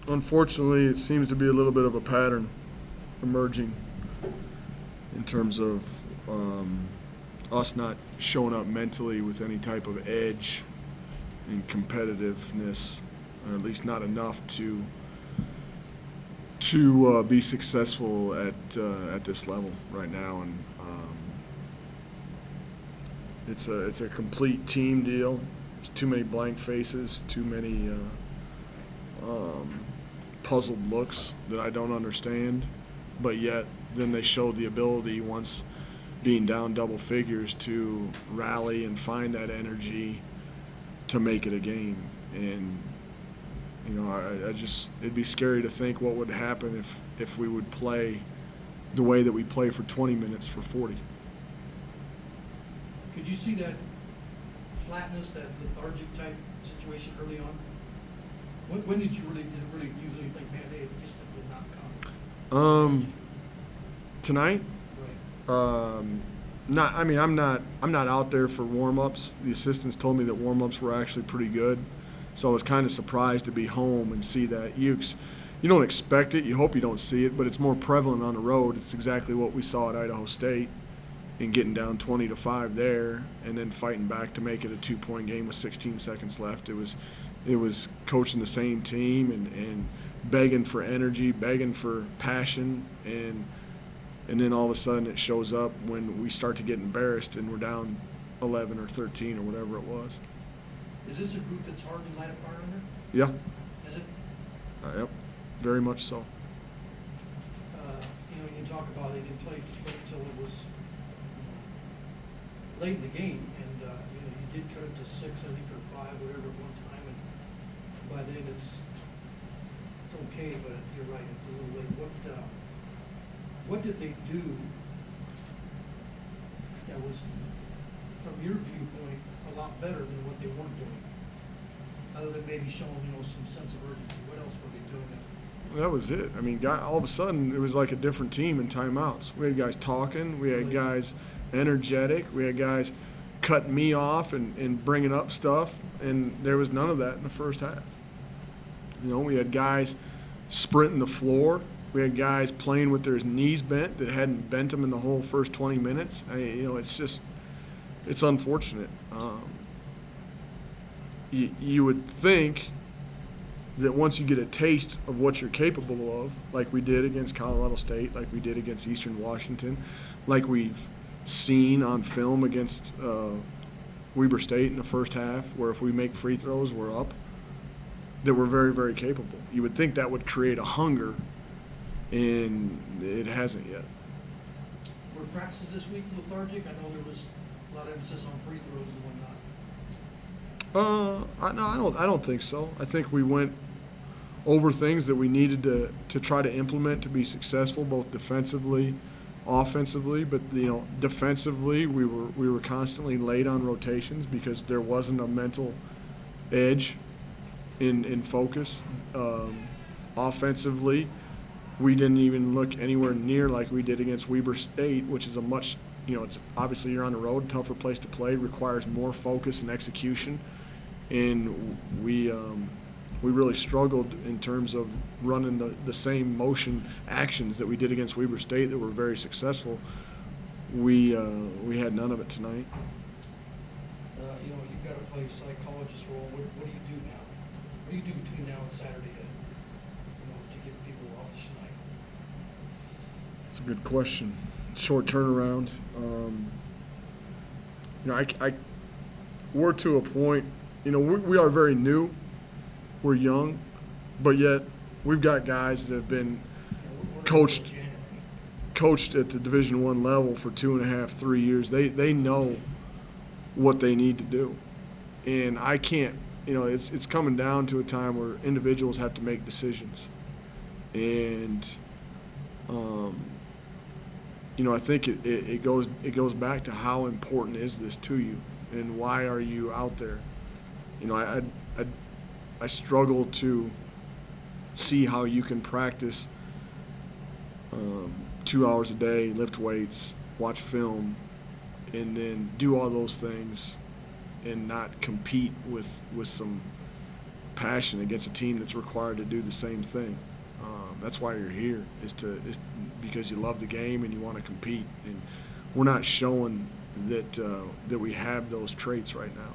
Unfortunately, it seems to be a little bit of a pattern emerging in terms of us not showing up mentally with any type of edge and competitiveness, or at least not enough to be successful at this level right now. And it's a complete team deal. There's too many blank faces, too many puzzled looks that I don't understand, but yet then they showed the ability, once being down double figures, to rally and find that energy to make it a game. And I just, it'd be scary to think what would happen if we would play the way that we play for 20 minutes for 40. Could you see that flatness, that lethargic type situation early on? When did you really usually think, man, they just did not come? Tonight, Right. not. I mean, I'm not out there for warm-ups. The assistants told me that warm-ups were actually pretty good, so I was kind of surprised to be home and see that. You don't expect it. You hope you don't see it, but it's more prevalent on the road. It's exactly what we saw at Idaho State, in getting down 20-5 there, and then fighting back to make it a 2-point game with 16 seconds left. It was coaching the same team and begging for energy, begging for passion, and then all of a sudden it shows up when we start to get embarrassed and we're down 11 or 13 or whatever it was. Is this a group that's hard to light a fire under? Yeah. Is it? Yep. Very much so. You talk about they didn't play until it was late in the game, and you did cut it to 6, I think, or 5, whatever, at one time, and by then it's okay, but you're right, it's a little late. What did they do that was, from your viewpoint, a lot better than what they weren't doing? Other than maybe showing, some sense of urgency. What else were they doing? That was it. I mean, all of a sudden, it was like a different team in timeouts. We had guys talking. We had guys energetic. We had guys cutting me off and bringing up stuff, and there was none of that in the first half. We had guys sprinting the floor. We had guys playing with their knees bent that hadn't bent them in the whole first 20 minutes. It's unfortunate. You would think that once you get a taste of what you're capable of, like we did against Colorado State, like we did against Eastern Washington, like we've seen on film against Weber State in the first half, where if we make free throws, we're up, that we're very, very capable. You would think that would create a hunger, and it hasn't yet. Were practices this week lethargic? I know there was a lot of emphasis on free throws and whatnot. I don't think so. I think we went over things that we needed to try to implement to be successful, both defensively, offensively. But defensively, we were constantly late on rotations because there wasn't a mental edge in focus. Offensively, we didn't even look anywhere near like we did against Weber State, which is a much, it's obviously you're on the road, tougher place to play, requires more focus and execution. And we really struggled in terms of running the same motion actions that we did against Weber State that were very successful. We had none of it tonight. You've got to play psychologist role. What do you do now? What do you do between now and Saturday to get people off the schneid? That's a good question. Short turnaround. We're to a point. We are very new. We're young, but yet we've got guys that have been coached at the Division I level for 2.5, 3 years. They know what they need to do, and I can't. It's coming down to a time where individuals have to make decisions, and I think it goes back to how important is this to you, and why are you out there? I struggle to see how you can practice 2 hours a day, lift weights, watch film, and then do all those things and not compete with some passion against a team that's required to do the same thing. That's why you're here, is because you love the game and you want to compete. And we're not showing that we have those traits right now.